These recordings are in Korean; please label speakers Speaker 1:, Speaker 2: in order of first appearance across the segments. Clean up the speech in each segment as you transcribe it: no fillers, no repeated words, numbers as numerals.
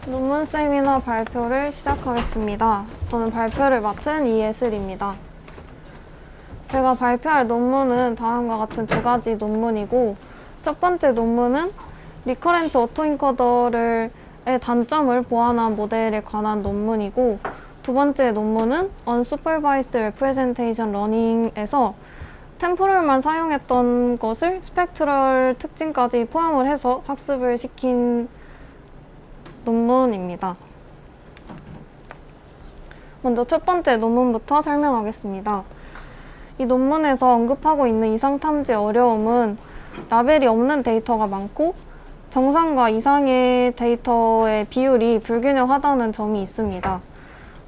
Speaker 1: 논문 세미나 발표를 시작하겠습니다. 저는 발표를 맡은 이예슬입니다. 제가 발표할 논문은 다음과 같은 두 가지 논문이고, 첫 번째 논문은 리커렌트 오토인코더의 단점을 보완한 모델에 관한 논문이고, 두 번째 논문은 Unsupervised Representation Learning에서 템포럴만 사용했던 것을 스펙트럴 특징까지 포함을 해서 학습을 시킨 논문입니다. 먼저 첫 번째 논문부터 설명하겠습니다. 이 논문에서 언급하고 있는 이상탐지의 어려움은 라벨이 없는 데이터가 많고 정상과 이상의 데이터의 비율이 불균형하다는 점이 있습니다.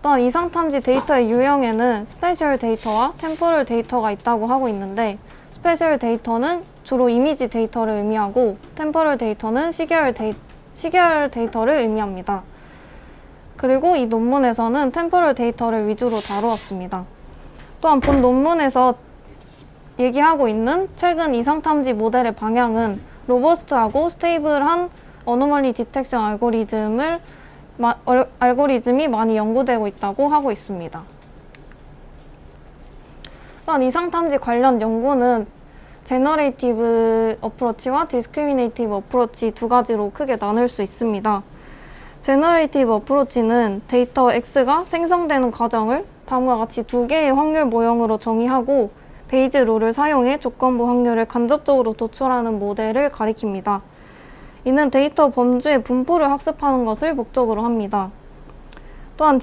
Speaker 1: 또한 이상탐지 데이터의 유형에는 스페셜 데이터와 템포럴 데이터가 있다고 하고 있는데, 스페셜 데이터는 주로 이미지 데이터를 의미하고 템포럴 데이터는 시계열 데이터를 의미합니다. 그리고 이 논문에서는 템포럴 데이터를 위주로 다루었습니다. 또한 본 논문에서 얘기하고 있는 최근 이상탐지 모델의 방향은 로버스트하고 스테이블한 어노멀리 디텍션 알고리즘이 많이 연구되고 있다고 하고 있습니다. 또한 이상탐지 관련 연구는 제너레이티브 어프로치와 디스크리미네이티브 어프로치 두 가지로 크게 나눌 수 있습니다. 제너레이티브 어프로치는 데이터 X가 생성되는 과정을 다음과 같이 두 개의 확률 모형으로 정의하고 베이즈 룰을 사용해 조건부 확률을 간접적으로 도출하는 모델을 가리킵니다. 이는 데이터 범주의 분포를 학습하는 것을 목적으로 합니다. 또한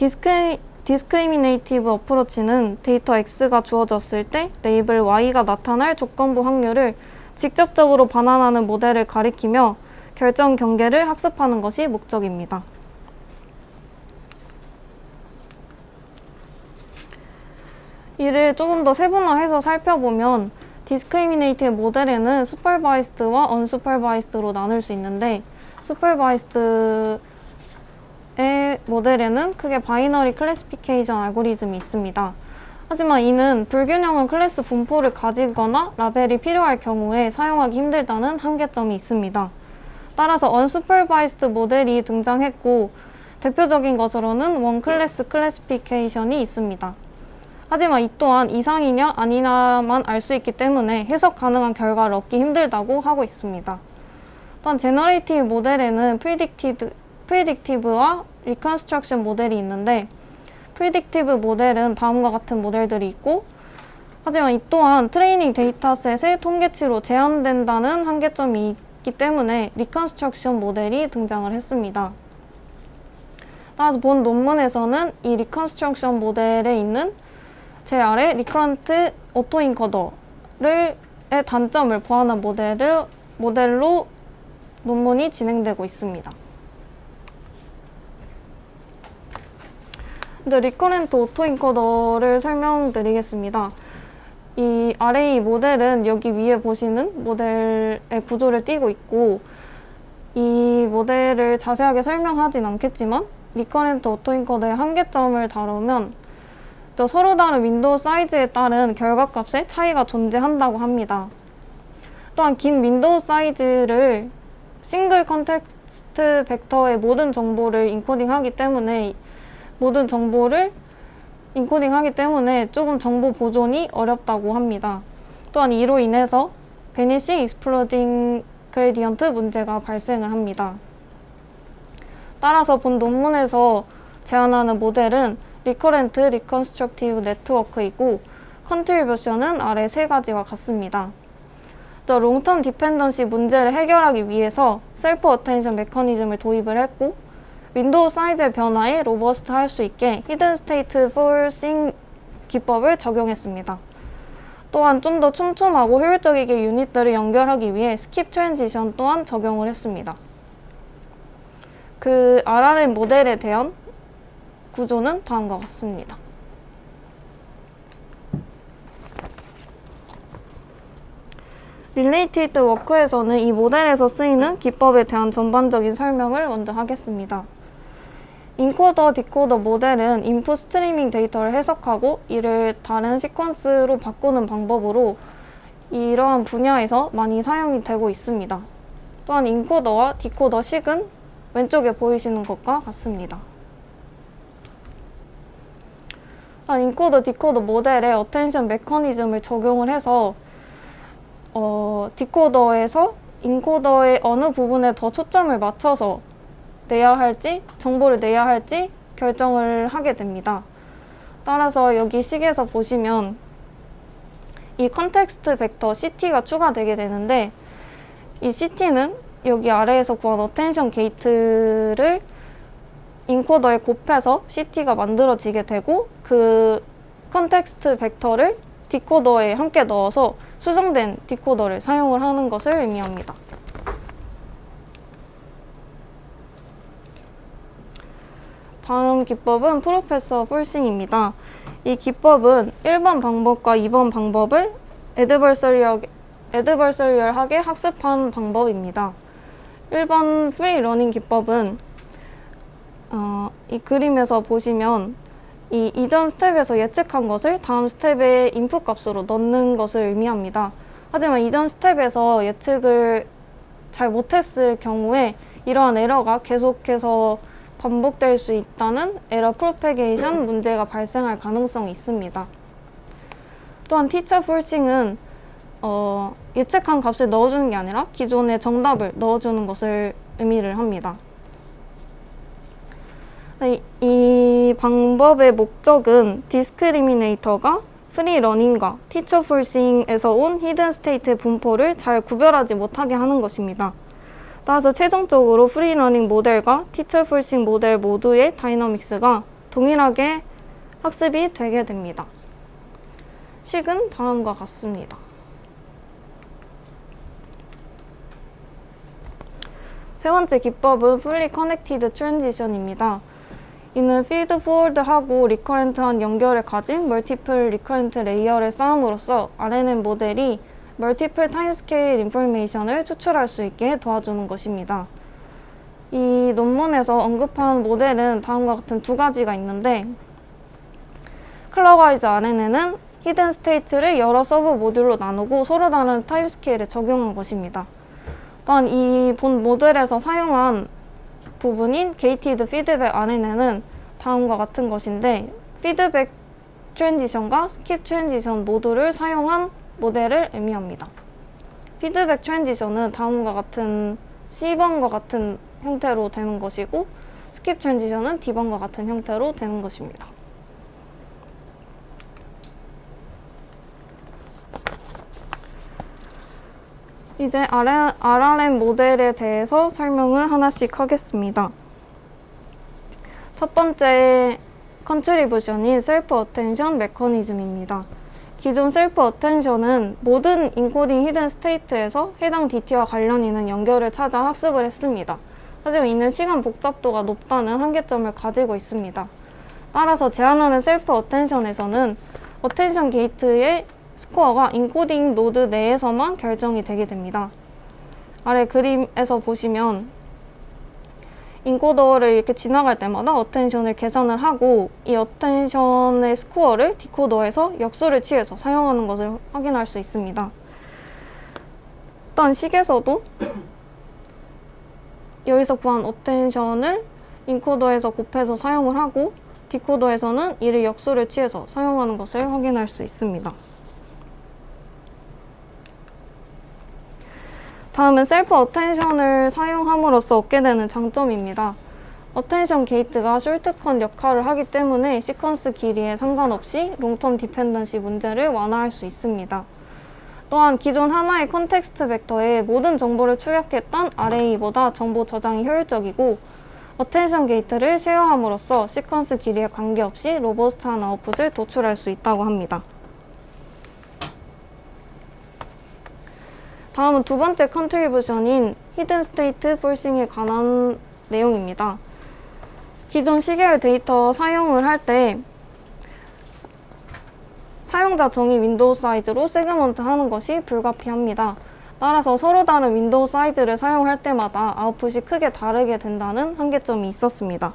Speaker 1: 디스크리미네이티브 어프로치는 데이터 X가 주어졌을 때 레이블 Y가 나타날 조건부 확률을 직접적으로 반환하는 모델을 가리키며 결정 경계를 학습하는 것이 목적입니다. 이를 조금 더 세분화해서 살펴보면 디스크리미네이티브 모델에는 슈퍼바이스드와 언슈퍼바이스드로 나눌 수 있는데, 슈퍼바이스드의 모델에는 크게 바이너리 클래시피케이션 알고리즘이 있습니다. 하지만 이는 불균형한 클래스 분포를 가지거나 라벨이 필요할 경우에 사용하기 힘들다는 한계점이 있습니다. 따라서 언슈퍼바이스드 모델이 등장했고, 대표적인 것으로는 원클래스 클래시피케이션이 있습니다. 하지만 이 또한 이상이냐 아니냐만 알 수 있기 때문에 해석 가능한 결과를 얻기 힘들다고 하고 있습니다. 또한 제너레이티브 모델에는 프리딕티브와 리컨스트럭션 모델이 있는데, 프리딕티브 모델은 다음과 같은 모델들이 있고, 하지만 이 또한 트레이닝 데이터셋의 통계치로 제한된다는 한계점이 있기 때문에 리컨스트럭션 모델이 등장을 했습니다. 따라서 본 논문에서는 이 리컨스트럭션 모델에 있는 제 아래 리커런트 오토인코더의 단점을 보완한 모델로 논문이 진행되고 있습니다. 근데 리커런트 오토인코더를 설명드리겠습니다. 이 아래 이 모델은 여기 위에 보시는 모델의 구조를 띠고 있고, 이 모델을 자세하게 설명하진 않겠지만 리커런트 오토인코더의 한계점을 다루면 또 서로 다른 윈도우 사이즈에 따른 결과값에 차이가 존재한다고 합니다. 또한 긴 윈도우 사이즈를 싱글 컨텍스트 벡터의 모든 정보를 인코딩하기 때문에 조금 정보 보존이 어렵다고 합니다. 또한 이로 인해서 Vanishing Exploding Gradient 문제가 발생을 합니다. 따라서 본 논문에서 제안하는 모델은 리커렌트 리컨스트럭티브 네트워크이고, 컨트리뷰션은 아래 세 가지와 같습니다. 또 롱텀 디펜던시 문제를 해결하기 위해서 셀프 어텐션 메커니즘을 도입을 했고, 윈도우 사이즈의 변화에 로버스트 할 수 있게 히든 스테이트 포싱 기법을 적용했습니다. 또한 좀 더 촘촘하고 효율적이게 유닛들을 연결하기 위해 스킵 트랜지션 또한 적용을 했습니다. 그 RRM 모델에 대한 구조는 다음과 같습니다. 릴레이티드 워크에서는 이 모델에서 쓰이는 기법에 대한 전반적인 설명을 먼저 하겠습니다. 인코더, 디코더 모델은 인풋 스트리밍 데이터를 해석하고 이를 다른 시퀀스로 바꾸는 방법으로 이러한 분야에서 많이 사용이 되고 있습니다. 또한 인코더와 디코더식은 왼쪽에 보이시는 것과 같습니다. 인코더, 디코더 모델에 어텐션 메커니즘을 적용을 해서 디코더에서 인코더의 어느 부분에 더 초점을 맞춰서 내야 할지, 정보를 내야 할지 결정을 하게 됩니다. 따라서 여기 식에서 보시면 이 컨텍스트 벡터 CT가 추가되게 되는데, 이 CT는 여기 아래에서 구한 어텐션 게이트를 인코더에 곱해서 CT가 만들어지게 되고, 그 컨텍스트 벡터를 디코더에 함께 넣어서 수정된 디코더를 사용을 하는 것을 의미합니다. 다음 기법은 프로페서 폴싱입니다. 이 기법은 1번 방법과 2번 방법을 애드버서리얼하게 학습한 방법입니다. 1번 프리 러닝 기법은 이 그림에서 보시면 이 이전 스텝에서 예측한 것을 다음 스텝에 인풋 값으로 넣는 것을 의미합니다. 하지만 이전 스텝에서 예측을 잘 못했을 경우에 이러한 에러가 계속해서 반복될 수 있다는 에러 프로페게이션 문제가 발생할 가능성이 있습니다. 또한 티처 폴싱은 예측한 값을 넣어주는 게 아니라 기존의 정답을 넣어주는 것을 의미를 합니다. 이 방법의 목적은 디스크리미네이터가 프리 러닝과 티처 폴싱에서 온 히든 스테이트의 분포를 잘 구별하지 못하게 하는 것입니다. 따라서 최종적으로 프리 러닝 모델과 티처 폴싱 모델 모두의 다이너믹스가 동일하게 학습이 되게 됩니다. 식은 다음과 같습니다. 세 번째 기법은 fully connected transition입니다. 이는 feed forward하고 리커렌트한 연결을 가진 멀티플 리커렌트 레이어를 쌓음으로써 RNN 모델이 멀티플 타임스케일 인포메이션을 추출할 수 있게 도와주는 것입니다. 이 논문에서 언급한 모델은 다음과 같은 두 가지가 있는데, 클럭와이즈 RNN은 히든 스테이트를 여러 서브 모듈로 나누고 서로 다른 타임스케일에 적용한 것입니다. 또한 이 본 모델에서 사용한 부분인 게이티드 피드백 RNN은 다음과 같은 것인데, 피드백 트랜지션과 스킵 트랜지션 모두를 사용한 모델을 의미합니다. 피드백 트랜지션은 다음과 같은 C번과 같은 형태로 되는 것이고, 스킵 트랜지션은 D번과 같은 형태로 되는 것입니다. 이제 RRM 모델에 대해서 설명을 하나씩 하겠습니다. 첫 번째 컨트리뷰션이 셀프 어텐션 메커니즘입니다. 기존 셀프 어텐션은 모든 인코딩 히든 스테이트에서 해당 DT와 관련 있는 연결을 찾아 학습을 했습니다. 하지만 이는 시간 복잡도가 높다는 한계점을 가지고 있습니다. 따라서 제안하는 셀프 어텐션에서는 어텐션 게이트의 스코어가 인코딩 노드 내에서만 결정이 되게 됩니다. 아래 그림에서 보시면 인코더를 이렇게 지나갈 때마다 어텐션을 계산을 하고, 이 어텐션의 스코어를 디코더에서 역수를 취해서 사용하는 것을 확인할 수 있습니다. 또한 식에서도 여기서 구한 어텐션을 인코더에서 곱해서 사용을 하고, 디코더에서는 이를 역수를 취해서 사용하는 것을 확인할 수 있습니다. 다음은 셀프 어텐션을 사용함으로써 얻게 되는 장점입니다. 어텐션 게이트가 숄트컨 역할을 하기 때문에 시퀀스 길이에 상관없이 롱텀 디펜던시 문제를 완화할 수 있습니다. 또한 기존 하나의 컨텍스트 벡터에 모든 정보를 축약했던 RA보다 정보 저장이 효율적이고, 어텐션 게이트를 쉐어함으로써 시퀀스 길이에 관계없이 로버스트한 아웃풋을 도출할 수 있다고 합니다. 다음은 두 번째 컨트리뷰션인 히든 스테이트 폴싱에 관한 내용입니다. 기존 시계열 데이터 사용을 할 때 사용자 정의 윈도우 사이즈로 세그먼트 하는 것이 불가피합니다. 따라서 서로 다른 윈도우 사이즈를 사용할 때마다 아웃풋이 크게 다르게 된다는 한계점이 있었습니다.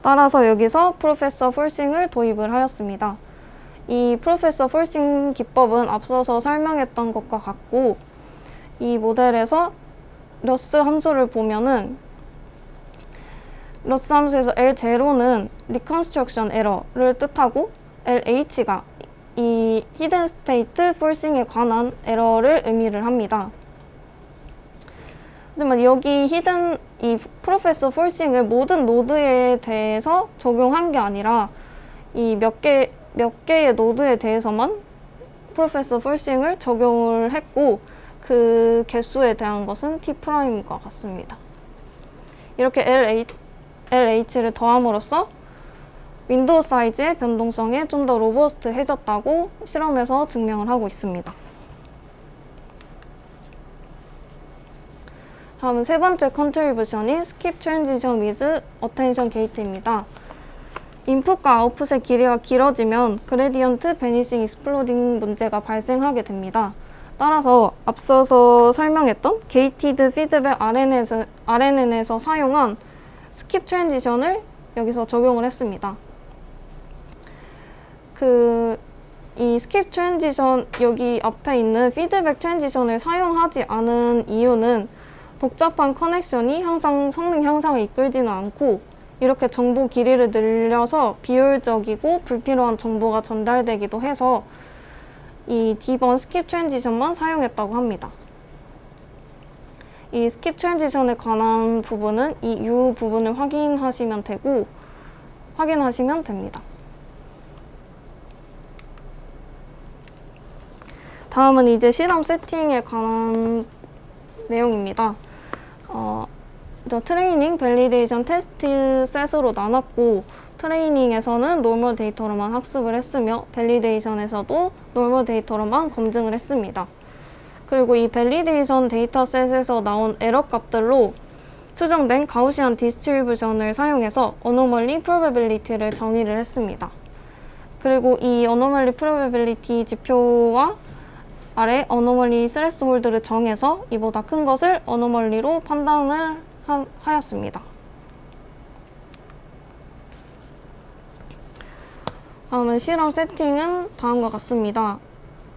Speaker 1: 따라서 여기서 프로페서 폴싱을 도입을 하였습니다. 이 프로페서 폴싱 기법은 앞서서 설명했던 것과 같고, 이 모델에서 러스 함수를 보면은 러스 함수에서 L0는 Reconstruction Error를 뜻하고 LH가 이 Hidden State Forcing에 관한 에러를 의미를 합니다. 하지만 여기 이 Professor Forcing을 모든 노드에 대해서 적용한 게 아니라 이 몇 개의 노드에 대해서만 Professor Forcing을 적용을 했고 그 개수에 대한 것은 T'과 같습니다. 이렇게 LH를 더함으로써 윈도우 사이즈의 변동성에 좀 더 로버스트해졌다고 실험에서 증명을 하고 있습니다. 다음은 세 번째 컨트리뷰션인 Skip Transition with Attention Gate입니다. 인풋과 아웃풋의 길이가 길어지면 그레디언트 베니싱 익스플로딩 문제가 발생하게 됩니다. 따라서 앞서서 설명했던 게이티드 피드백 RNN에서 사용한 스킵 트랜지션을 여기서 적용을 했습니다. 이 스킵 트랜지션 여기 앞에 있는 피드백 트랜지션을 사용하지 않은 이유는 복잡한 커넥션이 항상 성능 향상을 이끌지는 않고 이렇게 정보 길이를 늘려서 비효율적이고 불필요한 정보가 전달되기도 해서 이 D번 스킵 트랜지션만 사용했다고 합니다. 이 스킵 트랜지션에 관한 부분은 이 U 부분을 확인하시면 됩니다. 다음은 이제 실험 세팅에 관한 내용입니다. 트레이닝, 밸리데이션, 테스트 셋으로 나눴고 트레이닝에서는 노멀 데이터로만 학습을 했으며 밸리데이션에서도 노멀 데이터로만 검증을 했습니다. 그리고 이 밸리데이션 데이터셋에서 나온 에러 값들로 추정된 가우시안 디스트리뷰션을 사용해서 어노멀리 프로베빌리티를 정의를 했습니다. 그리고 이 어노멀리 프로베빌리티 지표와 아래 어노멀리 스레스홀드를 정해서 이보다 큰 것을 어노멀리로 판단을 하였습니다. 다음은 실험 세팅은 다음과 같습니다.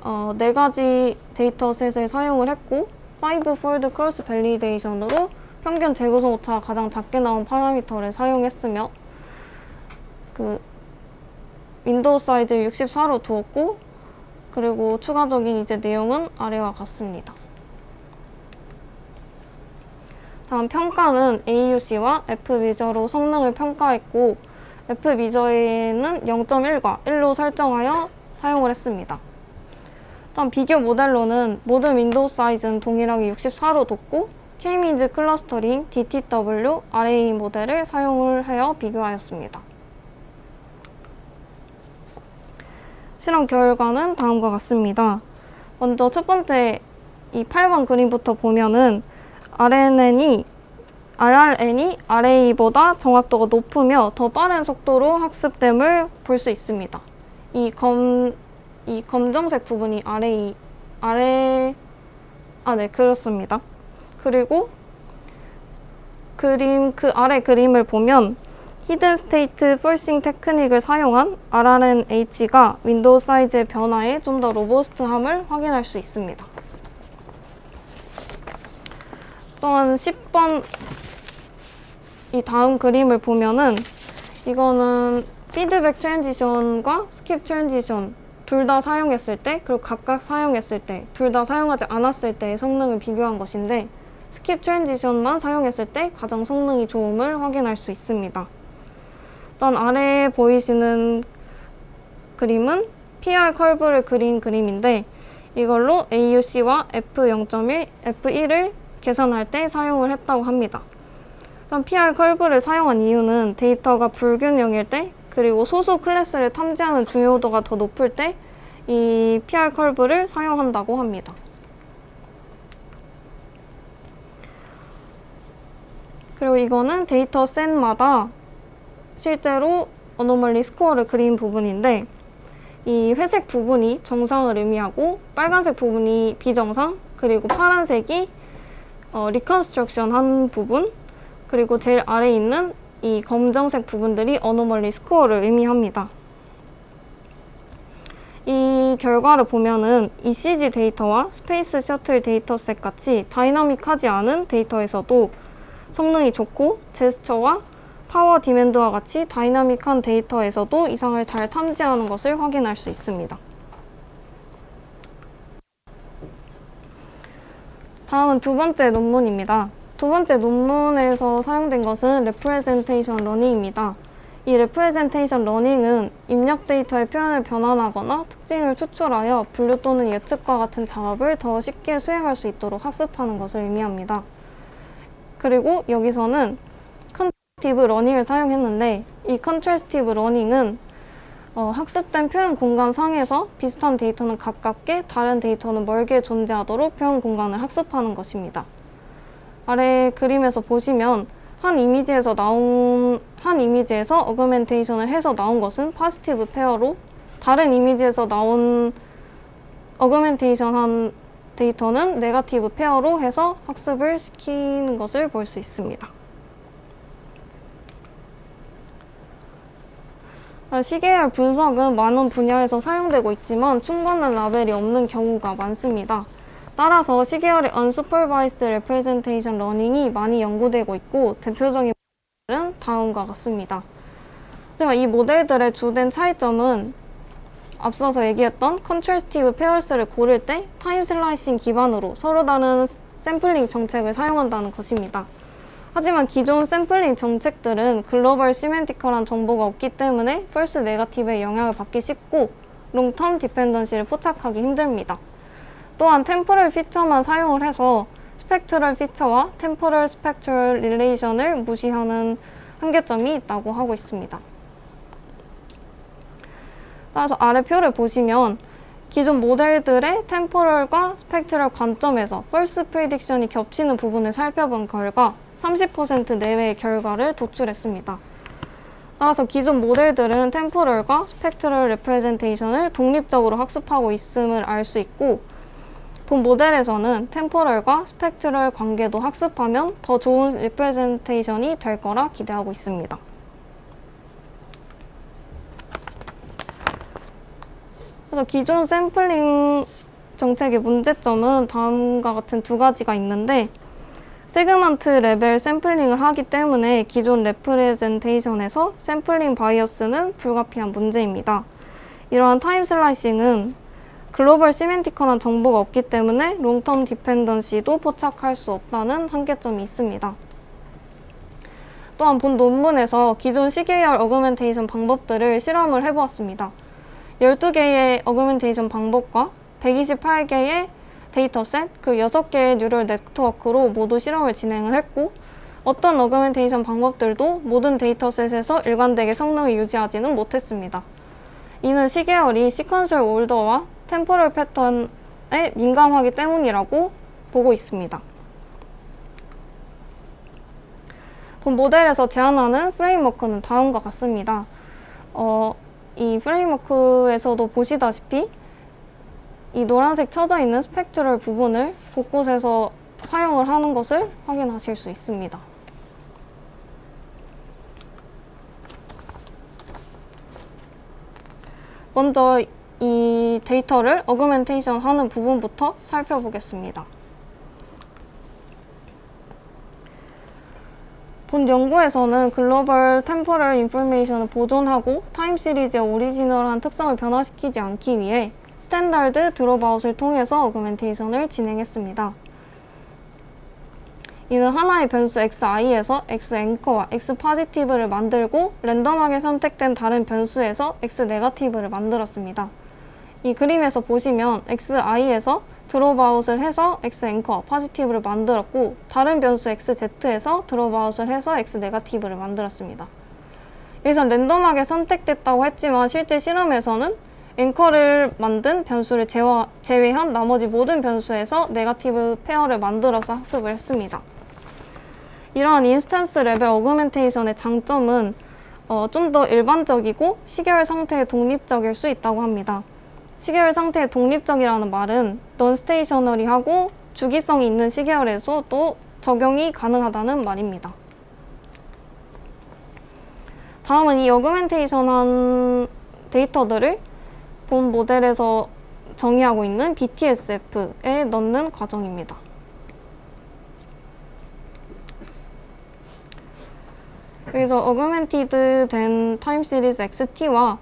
Speaker 1: 4가지 데이터셋을 사용을 했고 5-fold 크로스 밸리데이션으로 평균 재구성 오차가 가장 작게 나온 파라미터를 사용했으며 윈도우 사이즈를 64로 두었고 그리고 추가적인 내용은 아래와 같습니다. 다음 평가는 AUC와 FMeasure로 성능을 평가했고 FMeasure에는 0.1과 1로 설정하여 사용을 했습니다. 다음 비교 모델로는 모든 윈도우 사이즈는 동일하게 64로 뒀고 K-means 클러스터링 DTW RA 모델을 사용을 하여 비교하였습니다. 실험 결과는 다음과 같습니다. 먼저 첫 번째 이 8번 그림부터 보면은 RNN이 RA보다 정확도가 높으며 더 빠른 속도로 학습됨을 볼 수 있습니다. 이 검정색 부분이 네, 그렇습니다. 그리고 그 아래 그림을 보면 히든 스테이트 폴싱 테크닉을 사용한 RNNH가 윈도우 사이즈의 변화에 좀 더 로버스트함을 확인할 수 있습니다. 또한 10번 이 다음 그림을 보면은 이거는 피드백 트랜지션과 스킵 트랜지션 둘 다 사용했을 때 그리고 각각 사용했을 때 둘 다 사용하지 않았을 때의 성능을 비교한 것인데 스킵 트랜지션만 사용했을 때 가장 성능이 좋음을 확인할 수 있습니다. 또한 아래에 보이시는 그림은 PR 컬브를 그린 그림인데 이걸로 AUC와 F0.1, F1을 계산할 때 사용을 했다고 합니다. 또한 PR 컬브를 사용한 이유는 데이터가 불균형일 때 그리고 소수 클래스를 탐지하는 중요도가 더 높을 때 이 PR 컬브를 사용한다고 합니다. 그리고 이거는 데이터 셋마다 실제로 어노멀리 스코어를 그린 부분인데 이 회색 부분이 정상을 의미하고 빨간색 부분이 비정상 그리고 파란색이 리컨스트럭션 한 부분 그리고 제일 아래에 있는 이 검정색 부분들이 어노멀리 스코어를 의미합니다. 이 결과를 보면은 ECG 데이터와 스페이스 셔틀 데이터셋 같이 다이나믹하지 않은 데이터에서도 성능이 좋고 제스처와 파워 디맨드와 같이 다이나믹한 데이터에서도 이상을 잘 탐지하는 것을 확인할 수 있습니다. 다음은 두 번째 논문입니다. 두 번째 논문에서 사용된 것은 레프레젠테이션 러닝입니다. 이 레프레젠테이션 러닝은 입력 데이터의 표현을 변환하거나 특징을 추출하여 분류 또는 예측과 같은 작업을 더 쉽게 수행할 수 있도록 학습하는 것을 의미합니다. 그리고 여기서는 컨트래스티브 러닝을 사용했는데, 이 컨트래스티브 러닝은 학습된 표현 공간 상에서 비슷한 데이터는 가깝게, 다른 데이터는 멀게 존재하도록 표현 공간을 학습하는 것입니다. 아래 그림에서 보시면 한 이미지에서 어그멘테이션을 해서 나온 것은 포지티브 페어로, 다른 이미지에서 나온 어그멘테이션 한 데이터는 네거티브 페어로 해서 학습을 시키는 것을 볼 수 있습니다. 시계열 분석은 많은 분야에서 사용되고 있지만 충분한 라벨이 없는 경우가 많습니다. 따라서 시계열의 Unsupervised Representation Learning이 많이 연구되고 있고, 대표적인 모델은 다음과 같습니다. 하지만 이 모델들의 주된 차이점은 앞서서 얘기했던 Contrastive Pairs를 고를 때 타임 슬라이싱 기반으로 서로 다른 샘플링 정책을 사용한다는 것입니다. 하지만 기존 샘플링 정책들은 글로벌 시멘티컬한 정보가 없기 때문에 false negative의 영향을 받기 쉽고 롱텀 디펜던시를 포착하기 힘듭니다. 또한 템포럴 피처만 사용을 해서 스펙트럴 피처와 템포럴 스펙트럴 릴레이션을 무시하는 한계점이 있다고 하고 있습니다. 따라서 아래 표를 보시면 기존 모델들의 템포럴과 스펙트럴 관점에서 false prediction이 겹치는 부분을 살펴본 결과 30% 내외의 결과를 도출했습니다. 따라서 기존 모델들은 템포럴과 스펙트럴 레프레젠테이션을 독립적으로 학습하고 있음을 알 수 있고, 본 모델에서는 템포럴과 스펙트럴 관계도 학습하면 더 좋은 레프레젠테이션이 될 거라 기대하고 있습니다. 그래서 기존 샘플링 정책의 문제점은 다음과 같은 두 가지가 있는데, 세그먼트 레벨 샘플링을 하기 때문에 기존 레프레젠테이션에서 샘플링 바이어스는 불가피한 문제입니다. 이러한 타임 슬라이싱은 글로벌 시멘티컬한 정보가 없기 때문에 롱텀 디펜던시도 포착할 수 없다는 한계점이 있습니다. 또한 본 논문에서 기존 시계열 어그멘테이션 방법들을 실험을 해보았습니다. 12개의 어그멘테이션 방법과 128개의 데이터셋, 그 6개의 뉴럴 네트워크로 모두 실험을 진행을 했고, 어떤 어그멘테이션 방법들도 모든 데이터셋에서 일관되게 성능을 유지하지는 못했습니다. 이는 시계열이 시퀀셜 올더와 템포럴 패턴에 민감하기 때문이라고 보고 있습니다. 본 모델에서 제안하는 프레임워크는 다음과 같습니다. 이 프레임워크에서도 보시다시피 이 노란색 쳐져 있는 스펙트럴 부분을 곳곳에서 사용을 하는 것을 확인하실 수 있습니다. 먼저 이 데이터를 어그멘테이션 하는 부분부터 살펴보겠습니다. 본 연구에서는 글로벌 템포럴 인포메이션을 보존하고 타임 시리즈의 오리지널한 특성을 변화시키지 않기 위해 스탠다드 드롭아웃을 통해서 어그멘테이션을 진행했습니다. 이는 하나의 변수 xi에서 x 앵커와 x 포지티브를 만들고 랜덤하게 선택된 다른 변수에서 x 네거티브를 만들었습니다. 이 그림에서 보시면 xi에서 드롭아웃을 해서 x 앵커와 포지티브를 만들었고, 다른 변수 xz에서 드롭아웃을 해서 x 네거티브를 만들었습니다. 여기서 랜덤하게 선택됐다고 했지만 실제 실험에서는 앵커를 만든 변수를 제외한 나머지 모든 변수에서 네거티브 페어를 만들어서 학습을 했습니다. 이러한 인스턴스 레벨 어그멘테이션의 장점은 좀 더 일반적이고 시계열 상태에 독립적일 수 있다고 합니다. 시계열 상태에 독립적이라는 말은 넌스테이셔너리하고 주기성이 있는 시계열에서도 적용이 가능하다는 말입니다. 다음은 이 어그멘테이션한 데이터들을 본 모델에서 정의하고 있는 BTSF에 넣는 과정입니다. 여기서 어그멘티드 된 타임 시리즈 XT와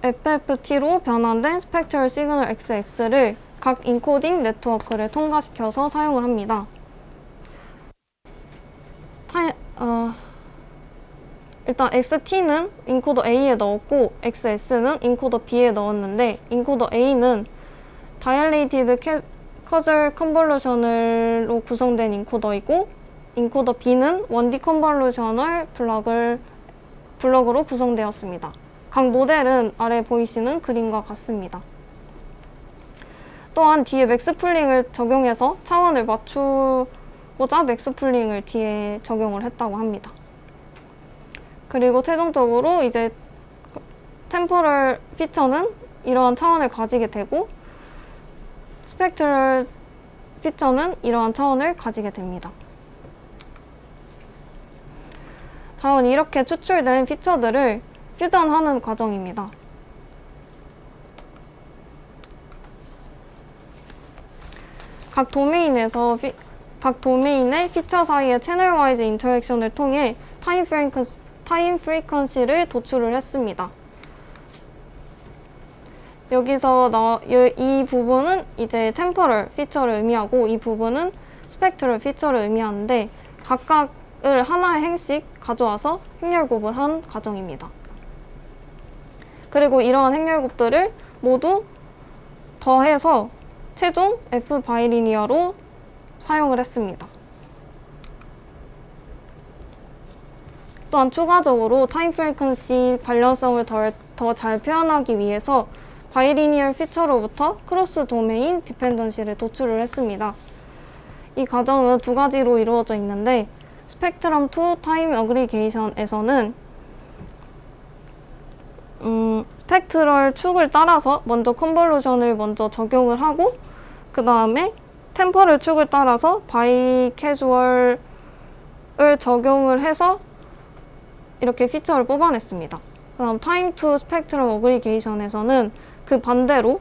Speaker 1: FFT로 변환된 스펙트럴 시그널 XS를 각 인코딩 네트워크를 통과시켜서 사용을 합니다. 일단 XT는 인코더 A에 넣었고 XS는 인코더 B에 넣었는데, 인코더 A는 다이얼레이티드 커즐 컨볼루셔널로 구성된 인코더이고, 인코더 B는 1D 컨볼루셔널 블럭으로 구성되었습니다. 각 모델은 아래 보이시는 그림과 같습니다. 또한 뒤에 맥스풀링을 적용해서 차원을 맞추고자 맥스풀링을 뒤에 적용을 했다고 합니다. 그리고 최종적으로 이제 템포럴 피처는 이러한 차원을 가지게 되고, 스펙트럴 피처는 이러한 차원을 가지게 됩니다. 다음은 이렇게 추출된 피처들을 퓨전하는 과정입니다. 각 도메인의 피처 사이의 채널 와이즈 인터랙션을 통해 타임 프리퀀시를 도출을 했습니다. 여기서 이 부분은 이제 템포럴 피처를 의미하고, 이 부분은 스펙트럴 피처를 의미하는데, 각각을 하나의 행씩 가져와서 행렬곱을 한 과정입니다. 그리고 이러한 행렬곱들을 모두 더해서 최종 F 바이리니어로 사용을 했습니다. 또한 추가적으로 타임 프리퀀시 관련성을 더 잘 표현하기 위해서 바이리니얼 피처로부터 크로스 도메인 디펜던시를 도출을 했습니다. 이 과정은 두 가지로 이루어져 있는데, 스펙트럼 투 타임 어그리게이션에서는 스펙트럴 축을 따라서 먼저 컨볼루션을 먼저 적용을 하고, 그 다음에 템퍼럴 축을 따라서 바이 캐주얼을 적용을 해서 이렇게 피처를 뽑아냈습니다. 그 다음 타임 투 스펙트럼 어그리게이션에서는 그 반대로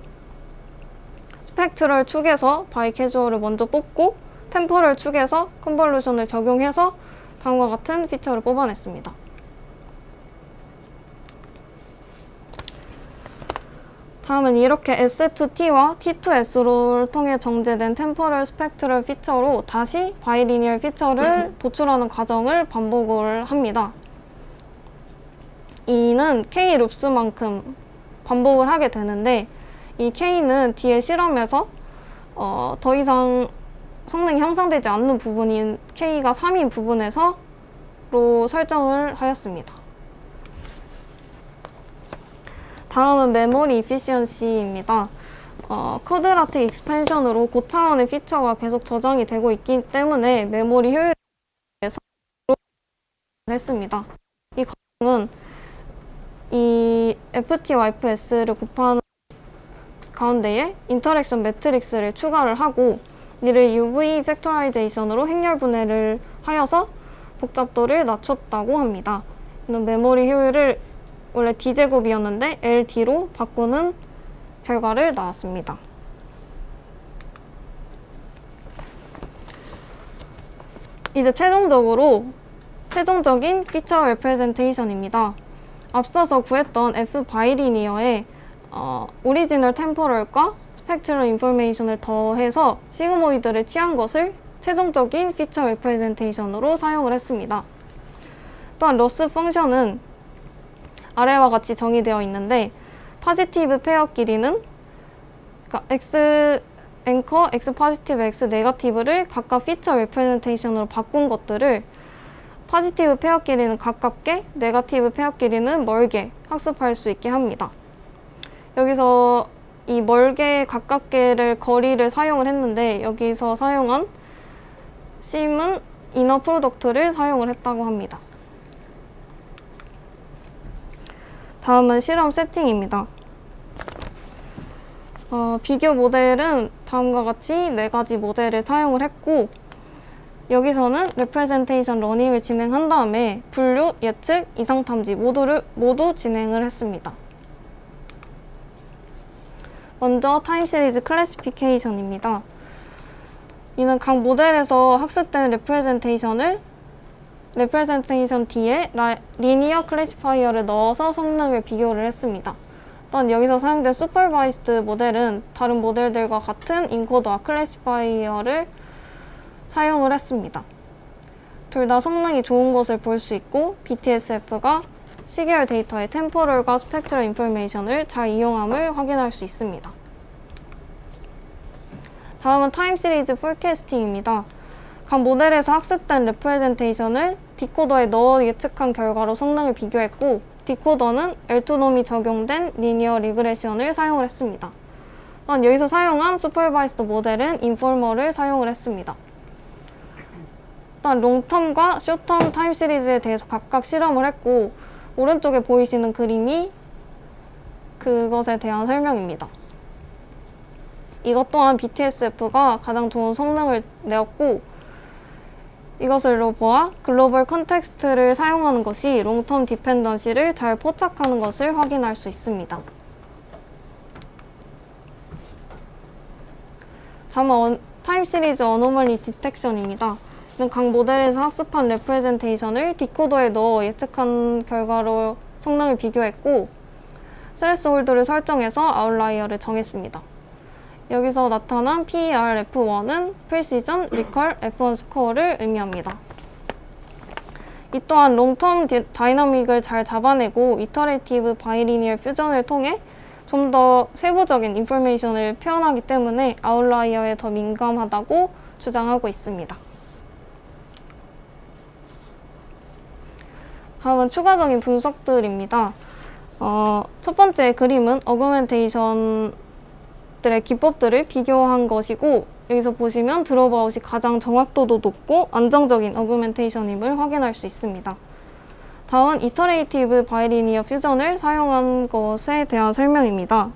Speaker 1: 스펙트럴 축에서 바이 캐주얼을 먼저 뽑고, 템퍼럴 축에서 컨볼루션을 적용해서 다음과 같은 피처를 뽑아냈습니다. 다음은 이렇게 S2T와 T2S를 통해 정제된 템포럴 스펙트럴 피처로 다시 바이리니얼 피처를 도출하는 과정을 반복을 합니다. 이는 K 룹스만큼 반복을 하게 되는데, 이 K는 뒤에 실험에서 더 이상 성능이 향상되지 않는 부분인 K가 3인 부분에서로 설정을 하였습니다. 다음은 메모리 이피시언시입니다. 쿼드라틱 익스펜션으로 고차원의 피처가 계속 저장이 되고 있기 때문에 메모리 효율에 대해서 했습니다. 이 과정은 이 FT와 FS를 곱하는 가운데에 인터랙션 매트릭스를 추가를 하고, 이를 UV 팩토라이제이션으로 행렬 분해를 하여서 복잡도를 낮췄다고 합니다. 이는 메모리 효율을 원래 D제곱이었는데 LD로 바꾸는 결과를 나왔습니다. 이제 최종적인 피처 레프레젠테이션입니다. 앞서서 구했던 F 바이리니어에 오리지널 템포럴과 스펙트럴 인포메이션을 더해서 시그모이드를 취한 것을 최종적인 피처 레프레젠테이션으로 사용을 했습니다. 또한 로스 펑션은 아래와 같이 정의되어 있는데, 포지티브 페어 길이는 X 앵커, X 포지티브, X 네거티브를 각각 피처 레프레젠테이션으로 바꾼 것들을 포지티브 페어 길이는 가깝게, 네거티브 페어 길이는 멀게 학습할 수 있게 합니다. 여기서 이 멀게, 가깝게를 거리를 사용을 했는데, 여기서 사용한 심은 이너 프로덕트를 사용을 했다고 합니다. 다음은 실험 세팅입니다. 비교 모델은 다음과 같이 4가지 모델을 사용을 했고, 여기서는 레프레젠테이션 러닝을 진행한 다음에 분류, 예측, 이상 탐지 모두 진행을 했습니다. 먼저 타임 시리즈 클래시피케이션입니다. 이는 각 모델에서 학습된 레프레젠테이션을 레프레젠테이션 뒤에 리니어 클래시파이어를 넣어서 성능을 비교를 했습니다. 또한 여기서 사용된 슈퍼바이스드 모델은 다른 모델들과 같은 인코더와 클래시파이어를 사용을 했습니다. 둘 다 성능이 좋은 것을 볼 수 있고 BTSF가 시계열 데이터의 템포럴과 스펙트럴 인포메이션을 잘 이용함을 확인할 수 있습니다. 다음은 타임 시리즈 포캐스팅입니다. 각 모델에서 학습된 레프레젠테이션을 디코더에 넣어 예측한 결과로 성능을 비교했고, 디코더는 엘투놈이 적용된 리니어 리그레션을 사용을 했습니다. 또한 여기서 사용한 슈퍼바이스드 모델은 인포머를 사용을 했습니다. 또한 롱텀과 숏텀 타임 시리즈에 대해서 각각 실험을 했고, 오른쪽에 보이시는 그림이 그것에 대한 설명입니다. 이것 또한 BTSF가 가장 좋은 성능을 내었고, 이것으로 보아 글로벌 컨텍스트를 사용하는 것이 롱텀 디펜던시를 잘 포착하는 것을 확인할 수 있습니다. 다음은 타임 시리즈 어노멀리 디텍션입니다. 각 모델에서 학습한 레프레젠테이션을 디코더에 넣어 예측한 결과로 성능을 비교했고, 스레스홀드를 설정해서 아웃라이어를 정했습니다. 여기서 나타난 PER-F1은 프리시전, 리컬, F1 스코어를 의미합니다. 이 또한 롱텀 다이나믹을 잘 잡아내고 이터레이티브 바이리니얼 퓨전을 통해 좀 더 세부적인 인포메이션을 표현하기 때문에 아웃라이어에 더 민감하다고 주장하고 있습니다. 다음은 추가적인 분석들입니다. 첫 번째 그림은 어그멘테이션 의 기법들을 비교한 것이고, 여기서 보시면 드롭아웃이 가장 정확도도 높고 안정적인 어그멘테이션임을 확인할 수 있습니다. 다음은 이터레이티브 바이리니어 퓨전을 사용한 것에 대한 설명입니다.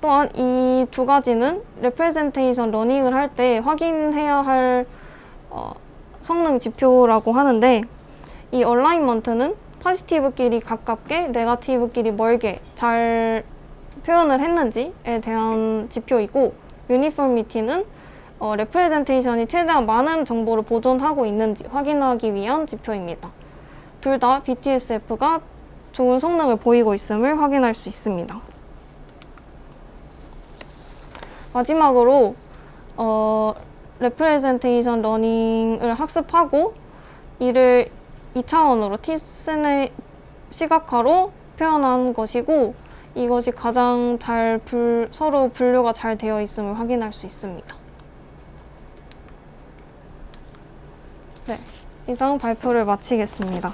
Speaker 1: 또한 이 두 가지는 레프레젠테이션 러닝을 할 때 확인해야 할 성능 지표라고 하는데, 이 얼라인먼트는 포지티브끼리 가깝게 네거티브끼리 멀게 잘 표현을 했는지에 대한 지표이고, 유니포미티는 레프레젠테이션이 최대한 많은 정보를 보존하고 있는지 확인하기 위한 지표입니다. 둘 다 BTSF가 좋은 성능을 보이고 있음을 확인할 수 있습니다. 마지막으로 레프레젠테이션 러닝을 학습하고 이를 2차원으로 티슨의 시각화로 표현한 것이고, 이것이 가장 서로 분류가 잘 되어 있음을 확인할 수 있습니다. 네, 이상 발표를 마치겠습니다.